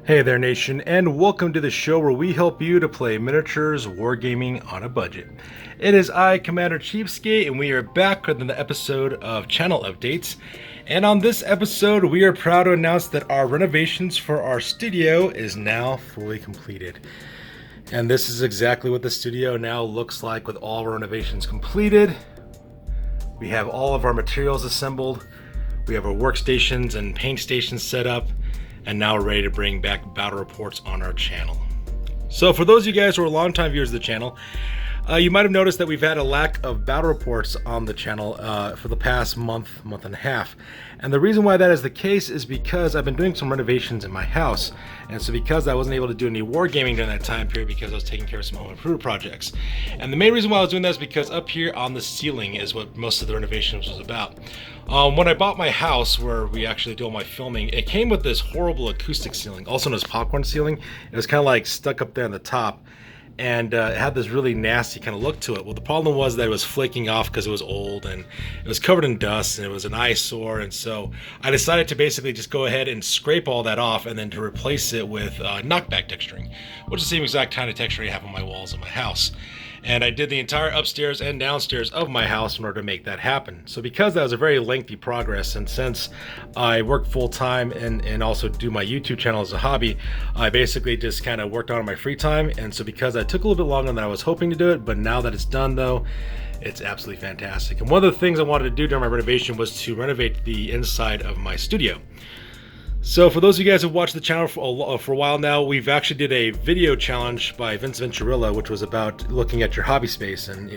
Hey there, nation, and welcome to the show where we help you to play miniatures wargaming on a budget. It is I, Commander Cheapskate, and we are back with another episode of channel updates. And on this episode, we are proud to announce that our renovations for our studio is now fully completed. And this is exactly what the studio now looks like with all renovations completed. We have all of our materials assembled. We have our workstations and paint stations set up. And now we're ready to bring back battle reports on our channel. So for those of you guys who are longtime viewers of the channel, you might have noticed that we've had a lack of battle reports on the channel for the past month and a half. And the reason why that is the case is because I've been doing some renovations in my house. And so because I wasn't able to do any wargaming during that time period because I was taking care of some home improvement projects. And the main reason why I was doing that is because up here on the ceiling is what most of the renovations was about. When I bought my house where we actually do all my filming, it came with this horrible acoustic ceiling, also known as popcorn ceiling. It was kind of like stuck up there on the top. And it had this really nasty kind of look to it. Well, the problem was that it was flaking off because it was old and it was covered in dust and it was an eyesore. And so I decided to basically just go ahead and scrape all that off and then to replace it with knockback texturing, which is the same exact kind of texture I have on my walls in my house. And I did the entire upstairs and downstairs of my house in order to make that happen. So because that was a very lengthy progress, and since I work full time and also do my YouTube channel as a hobby, I basically just kind of worked on it in my free time. And so because I took a little bit longer than I was hoping to do it, but now that it's done though, it's absolutely fantastic. And one of the things I wanted to do during my renovation was to renovate the inside of my studio. So for those of you guys who've watched the channel for a while now, we've actually did a video challenge by Vince Venturilla, which was about looking at your hobby space and,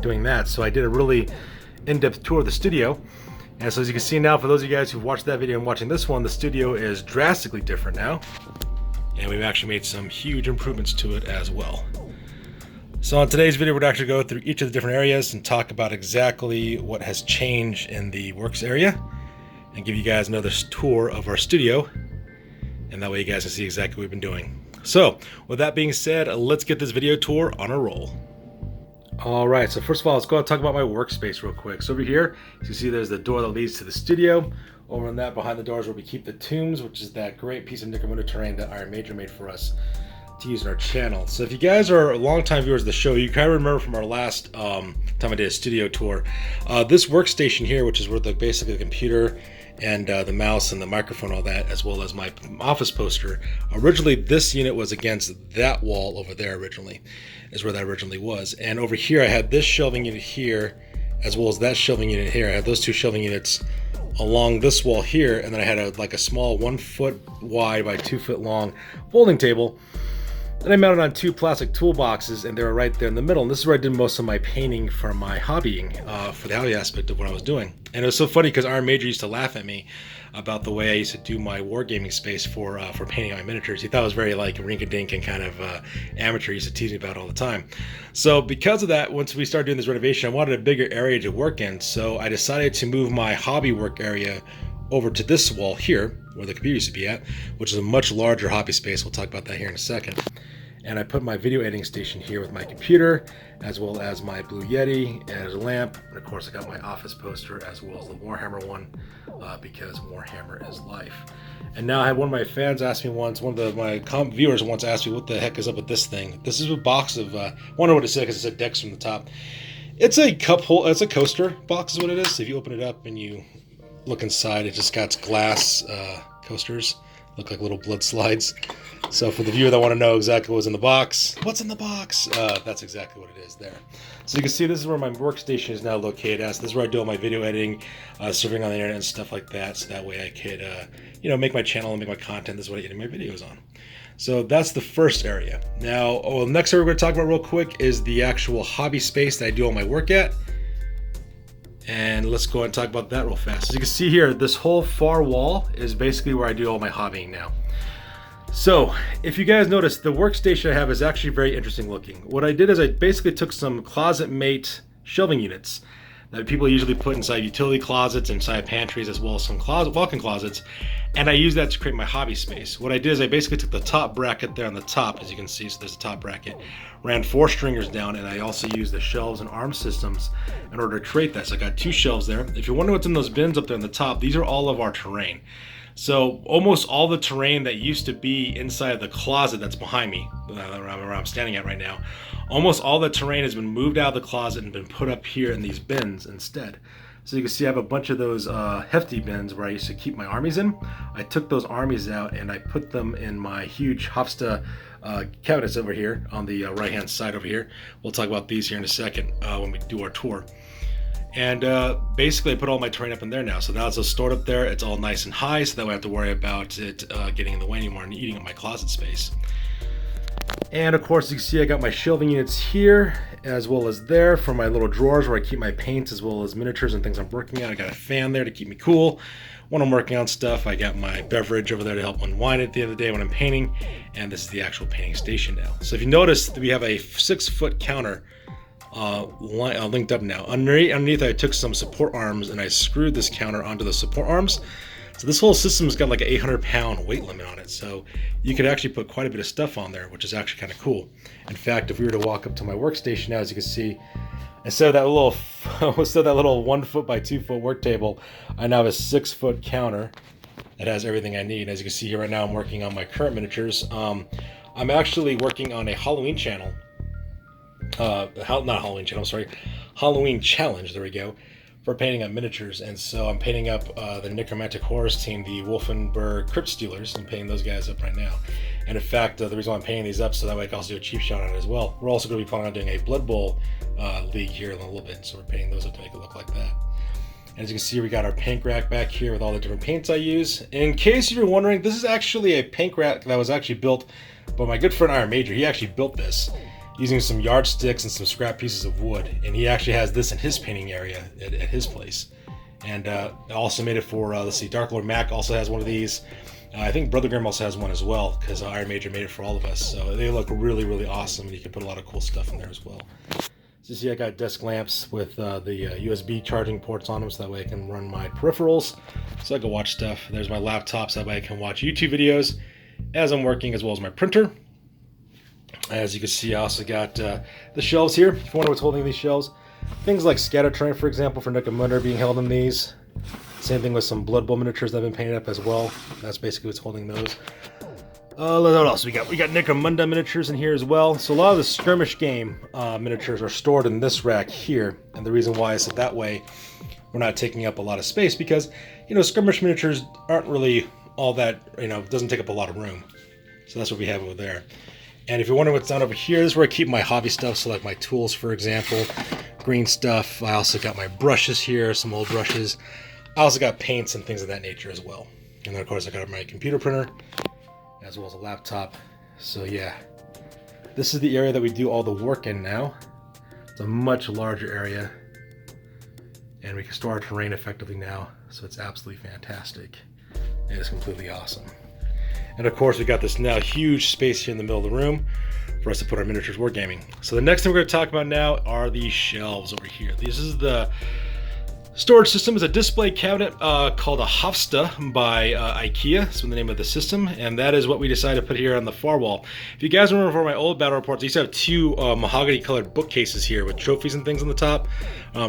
doing that. So I did a really in-depth tour of the studio. And so as you can see now, for those of you guys who've watched that video and watching this one, the studio is drastically different now. And we've actually made some huge improvements to it as well. So on today's video, we're going to actually go through each of the different areas and talk about exactly what has changed in the works area, and give you guys another tour of our studio, and that way you guys can see exactly what we've been doing. So with that being said, let's get this video tour on a roll. Alright, so first of all, let's go ahead and talk about my workspace real quick. So over here, you can see there's the door that leads to the studio. Over on that, behind the doors, where we keep the tombs, which is that great piece of nickel window terrain that Iron Major made for us to use in our channel. So if you guys are longtime viewers of the show, you kind of remember from our last time I did a studio tour, this workstation here, which is where basically the computer and the mouse and the microphone, all that, as well as my office poster. Originally, this unit was against that wall over there originally, is where that originally was. And over here, I had this shelving unit here, as well as that shelving unit here. I had those two shelving units along this wall here, and then I had a small 1 foot wide by 2 foot long folding table. Then I mounted on two plastic toolboxes, and they were right there in the middle. And this is where I did most of my painting for my hobbying, for the hobby aspect of what I was doing. And it was so funny because Iron Major used to laugh at me about the way I used to do my wargaming space for painting my miniatures. He thought it was very rink-a-dink and kind of amateur. He used to tease me about it all the time. So because of that, once we started doing this renovation, I wanted a bigger area to work in. So I decided to move my hobby work area over to this wall here, where the computer used to be at, which is a much larger hobby space. We'll talk about that here in a second. And I put my video editing station here with my computer, as well as my Blue Yeti as a lamp. And of course, I got my office poster as well as the Warhammer one, because Warhammer is life. And now I had one of my fans ask me once, my viewers once asked me, what the heck is up with this thing? This is a box of, I wonder what it said because it said Dex from the top. It's a cup holder, it's a coaster box is what it is. So if you open it up and you look inside, it just got glass coasters, look like little blood slides. So for the viewer that want to know exactly what's in the box, that's exactly what it is there. So you can see this is where my workstation is now located at. So this is where I do all my video editing, serving on the internet and stuff like that. So that way I could, make my channel and make my content. This is what I edit my videos on. So that's the first area. Now, the next area we're going to talk about real quick is the actual hobby space that I do all my work at. And let's go ahead and talk about that real fast. As you can see here, this whole far wall is basically where I do all my hobbying now. So if you guys notice, the workstation I have is actually very interesting looking. What I did is I basically took some closet mate shelving units that people usually put inside utility closets, inside pantries, as well as some walk-in closets, and I used that to create my hobby space. What I did is I basically took the top bracket there on the top, as you can see, so there's a top bracket, ran 4 stringers down, and I also used the shelves and arm systems in order to create that. So I got 2 shelves there. If you're wondering what's in those bins up there on the top, these are all of our terrain. So almost all the terrain that used to be inside the closet that's behind me, where I'm standing at right now, almost all the terrain has been moved out of the closet and been put up here in these bins instead. So you can see I have a bunch of those hefty bins where I used to keep my armies in. I took those armies out and I put them in my huge Hofsta cabinets over here on the right hand side over here. We'll talk about these here in a second when we do our tour. And basically I put all my terrain up in there now. So now it's all stored up there. It's all nice and high, so that way I don't have to worry about it getting in the way anymore and eating up my closet space. And of course, you can see I got my shelving units here as well as there for my little drawers where I keep my paints as well as miniatures and things I'm working on. I got a fan there to keep me cool when I'm working on stuff. I got my beverage over there to help unwind at the end of the day when I'm painting. And this is the actual painting station now. So if you notice, we have a 6-foot counter linked up now. Underneath I took some support arms and I screwed this counter onto the support arms. So this whole system's got like an 800-pound weight limit on it, so you could actually put quite a bit of stuff on there, which is actually kind of cool. In fact, if we were to walk up to my workstation now, as you can see, instead of that little 1 foot by 2 foot work table, I now have a 6-foot counter that has everything I need. As you can see here right now, I'm working on my current miniatures. I'm actually working on a Halloween channel. Halloween challenge, there we go, for painting up miniatures. And so I'm painting up the Necromantic Horrors team, the Wolfenburg Crypt Stealers. I'm painting those guys up right now. And in fact, the reason why I'm painting these up so that way I can also do a cheap shot on it as well. We're also going to be planning on doing a Blood Bowl league here in a little bit, so we're painting those up to make it look like that. And as you can see, we got our paint rack back here with all the different paints I use. In case you're wondering, this is actually a paint rack that was actually built by my good friend Iron Major. He actually built this using some yardsticks and some scrap pieces of wood, and he actually has this in his painting area at his place. And I also made it for let's see, Dark Lord Mac also has one of these. I think Brother Grim also has one as well, because Iron Major made it for all of us. So they look really, really awesome, and you can put a lot of cool stuff in there as well. So you see I got desk lamps with the USB charging ports on them, so that way I can run my peripherals, so I can watch stuff. There's my laptop, so that way I can watch YouTube videos as I'm working, as well as my printer. As you can see, I also got the shelves here. If you wonder what's holding these shelves, things like Scatter Terrain, for example, for Necromunda being held in these. Same thing with some Blood Bowl miniatures that have been painted up as well. That's basically what's holding those. What else we got? We got Necromunda miniatures in here as well. So a lot of the skirmish game miniatures are stored in this rack here. And the reason why is that that way we're not taking up a lot of space, because, you know, skirmish miniatures aren't really all that, you know, it doesn't take up a lot of room. So that's what we have over there. And if you're wondering what's down over here, this is where I keep my hobby stuff, so like my tools, for example, green stuff. I also got my brushes here, some old brushes. I also got paints and things of that nature as well. And then, of course, I got my computer printer, as well as a laptop. So yeah, this is the area that we do all the work in now. It's a much larger area, and we can store our terrain effectively now, so it's absolutely fantastic. It is completely awesome. And of course, we got this now huge space here in the middle of the room for us to put our miniatures wargaming. So the next thing we're going to talk about now are these shelves over here. This is the storage system. Is a display cabinet called a Hofsta by IKEA. That's the name of the system, and that is what we decided to put here on the far wall. If you guys remember from my old battle reports, I used to have two mahogany colored bookcases here with trophies and things on the top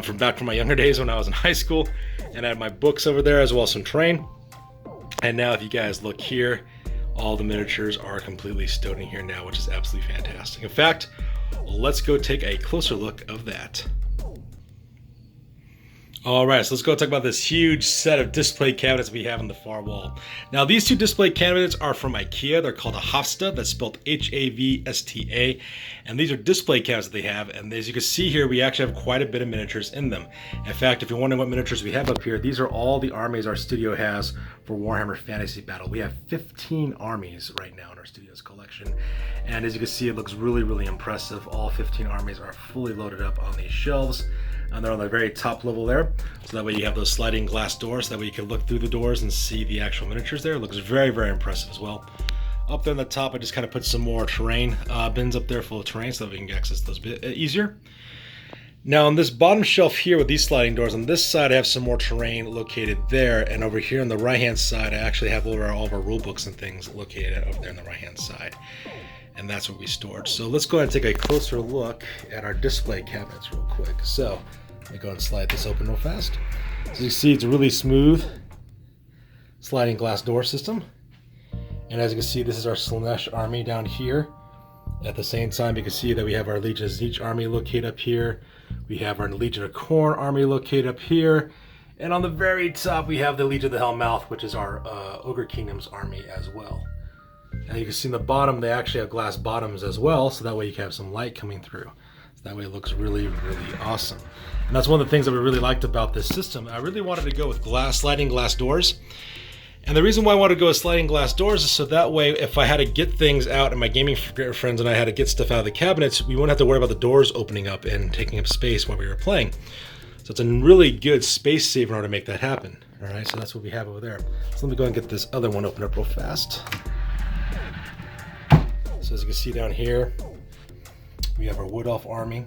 from back from my younger days when I was in high school, and I had my books over there as well as some terrain. And now if you guys look here, all the miniatures are completely stowed in here now, which is absolutely fantastic. In fact, let's go take a closer look of that. All right, so let's go talk about this huge set of display cabinets we have on the far wall. Now, these two display cabinets are from IKEA. They're called a Hofsta. That's spelled H-A-V-S-T-A. And these are display cabinets that they have. And as you can see here, we actually have quite a bit of miniatures in them. In fact, if you're wondering what miniatures we have up here, these are all the armies our studio has for Warhammer Fantasy Battle. We have 15 armies right now in our studio's collection. And as you can see, it looks really, really impressive. All 15 armies are fully loaded up on these shelves. And they're on the very top level there, so that way you have those sliding glass doors, so that way you can look through the doors and see the actual miniatures there. It looks very, very impressive as well. Up there on the top, I just kind of put some more terrain bins up there full of terrain so that we can access those a bit easier. Now on this bottom shelf here with these sliding doors, on this side I have some more terrain located there, and over here on the right hand side I actually have all of our rule books and things located over there on the right hand side. And that's what we stored. So let's go ahead and take a closer look at our display cabinets real quick. So let me go ahead and slide this open real fast. So you see it's really smooth. sliding glass door system. And as you can see, this is our Slaanesh army down here. At the same time, you can see that we have our Legion of Tzeentch army located up here. We have our Legion of Khorne army located up here. And on the very top, we have the Legion of the Hellmouth, which is our Ogre Kingdom's army as well. And you can see in the bottom, they actually have glass bottoms as well, so that way you can have some light coming through. So that way it looks really, really awesome. And that's one of the things that we really liked about this system. I really wanted to go with sliding glass doors. And the reason why I wanted to go with sliding glass doors is so that way if I had to get things out and my gaming friends and I had to get stuff out of the cabinets, we wouldn't have to worry about the doors opening up and taking up space while we were playing. So it's a really good space saver in order to make that happen. All right, so that's what we have over there. So let me go and get this other one open up real fast. So as you can see down here, we have our Wood Elf army.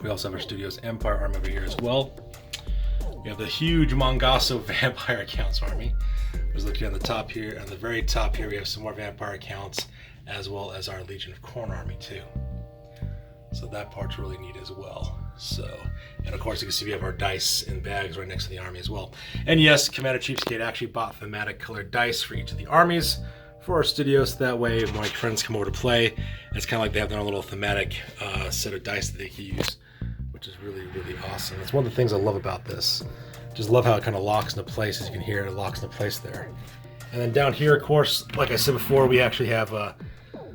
We also have our Studios Empire army over here as well. We have the huge Mongasso Vampire Accounts army. There's looking on the top here. On the very top here, we have some more Vampire Accounts, as well as our Legion of Khorne army too. So that part's really neat as well. So, and of course you can see we have our dice in bags right next to the army as well. And yes, Commander Cheapskate actually bought thematic colored dice for each of the armies for our studios. So that way when my friends come over to play, it's kind of like they have their own little thematic set of dice that they can use, which is really, really awesome. That's one of the things I love about this. Just love how it kind of locks into place. As you can hear, it locks into place there. And then down here, of course, like I said before, we actually have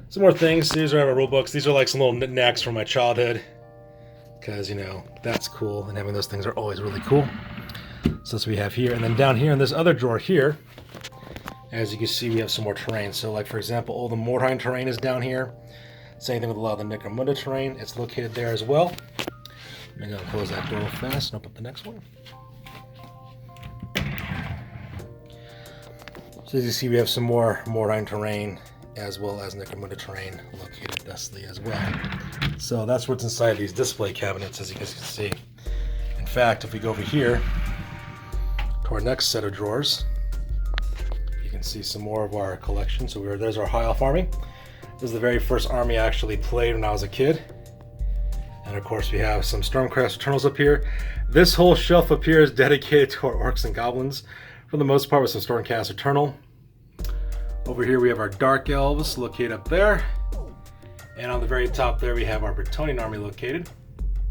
some more things. These are our rule books. These are like some little knickknacks from my childhood, because, you know, that's cool, and having those things are always really cool. So that's what we have here. And then down here in this other drawer here, as you can see, we have some more terrain. So like, for example, all the Mordheim terrain is down here. Same thing with a lot of the Necromunda terrain. It's located there as well. I'm going to close that door real fast and open up the next one. So as you see, we have some more Mordheim terrain as well as Necromunda terrain located thusly as well. So that's what's inside these display cabinets, as you guys can see. In fact, if we go over here to our next set of drawers, you can see some more of our collection. So there's our High Elf army. This is the very first army I actually played when I was a kid. And of course we have some Stormcast Eternals up here. This whole shelf up here is dedicated to our Orcs and Goblins, for the most part, with some Stormcast Eternal. Over here we have our Dark Elves located up there. And on the very top there we have our Bretonnian army located.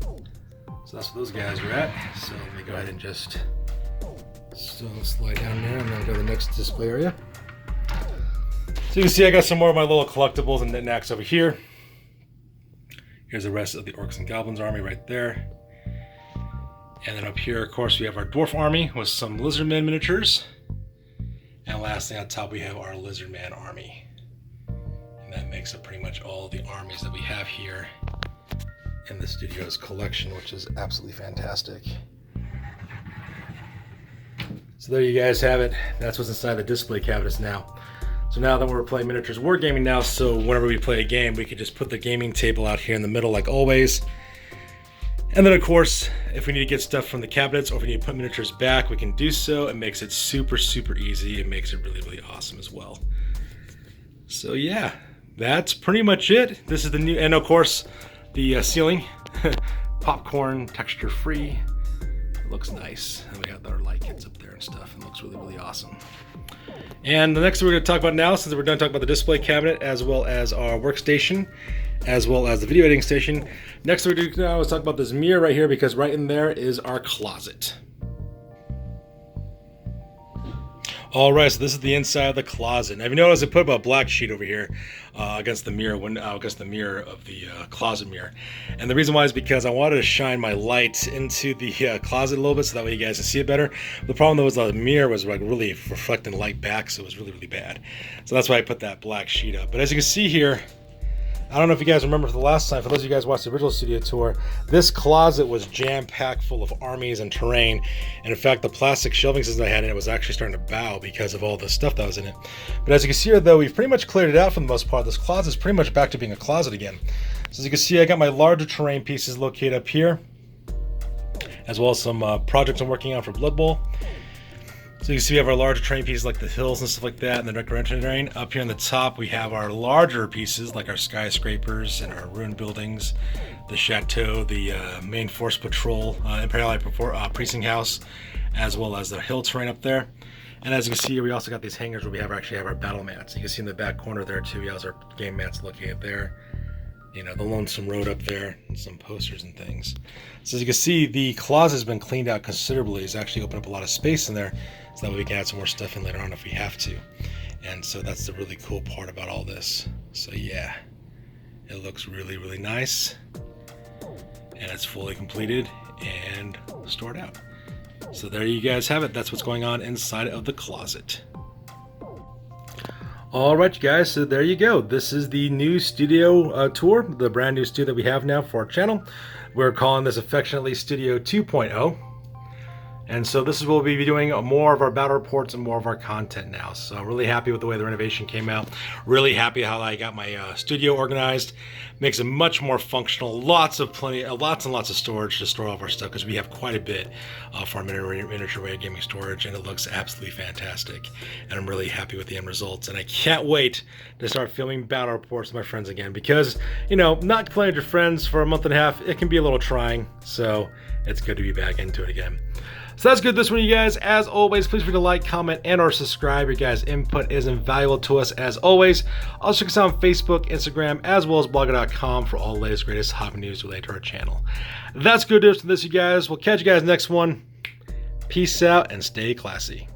So that's where those guys are at. So let me go ahead and just slide down there and then go to the next display area. So you can see I got some more of my little collectibles and knickknacks over here. Here's the rest of the Orcs and Goblins army right there. And then up here, of course, we have our Dwarf army with some Lizardman miniatures. And lastly, on top, we have our Lizardman army. And that makes up pretty much all the armies that we have here in the studio's collection, which is absolutely fantastic. So there you guys have it. That's what's inside the display cabinets now. So now that we're playing miniatures wargaming now, so whenever we play a game, we could just put the gaming table out here in the middle like always. And then of course, if we need to get stuff from the cabinets or if we need to put miniatures back, we can do so. It makes it super, super easy. It makes it really, really awesome as well. So yeah, that's pretty much it. This is the new, and of course, the ceiling, popcorn, texture free. It looks nice. And we got our light kits up there and stuff. It looks really, really awesome. And the next thing we're going to talk about now, since we're done talking about the display cabinet as well as our workstation, as well as the video editing station, next thing we're going to do now is talk about this mirror right here, because right in there is our closet. All right, so this is the inside of the closet. Now, if you notice, I put up a black sheet over here against the mirror, against the mirror of the closet mirror. And the reason why is because I wanted to shine my light into the closet a little bit, so that way you guys can see it better. The problem though was the mirror was like really reflecting light back, so it was really, really bad. So that's why I put that black sheet up. But as you can see here, I don't know if you guys remember for the last time, for those of you guys who watched the original studio tour, this closet was jam-packed full of armies and terrain. And in fact, the plastic shelving system I had in it was actually starting to bow because of all the stuff that was in it. But as you can see here, though, we've pretty much cleared it out for the most part. This closet is pretty much back to being a closet again. So as you can see, I got my larger terrain pieces located up here, as well as some projects I'm working on for Blood Bowl. So you can see we have our larger terrain pieces like the hills and stuff like that, and the decoration terrain. Up here on the top, we have our larger pieces like our skyscrapers and our ruined buildings, the chateau, the main force patrol, Imperial Precinct House, as well as the hill terrain up there. And as you can see, we also got these hangers where we actually have our battle mats. You can see in the back corner there too, we have our game mats located there. You know, the Lonesome Road up there, and some posters and things. So as you can see, the closet has been cleaned out considerably. It's actually opened up a lot of space in there, so that way we can add some more stuff in later on if we have to. And so that's the really cool part about all this. So yeah, it looks really, really nice. And it's fully completed and stored out. So there you guys have it. That's what's going on inside of the closet. Alright you guys, so there you go. This is the new studio tour, the brand new studio that we have now for our channel. We're calling this affectionately Studio 2.0. And so this is what we'll be doing more of our battle reports and more of our content now. So I'm really happy with the way the renovation came out. Really happy how I got my studio organized. Makes it much more functional. Lots and lots of storage to store all of our stuff, because we have quite a bit for our miniature gaming storage, and it looks absolutely fantastic. And I'm really happy with the end results. And I can't wait to start filming battle reports with my friends again, because, you know, not playing with your friends for a month and a half, it can be a little trying. So it's good to be back into it again. So that's good this one, you guys. As always, please feel free to like, comment, and or subscribe. Your guys' input is invaluable to us as always. Also check us out on Facebook, Instagram, as well as blogger.com for all the latest, greatest hobby news related to our channel. That's good news for this, you guys. We'll catch you guys next one. Peace out and stay classy.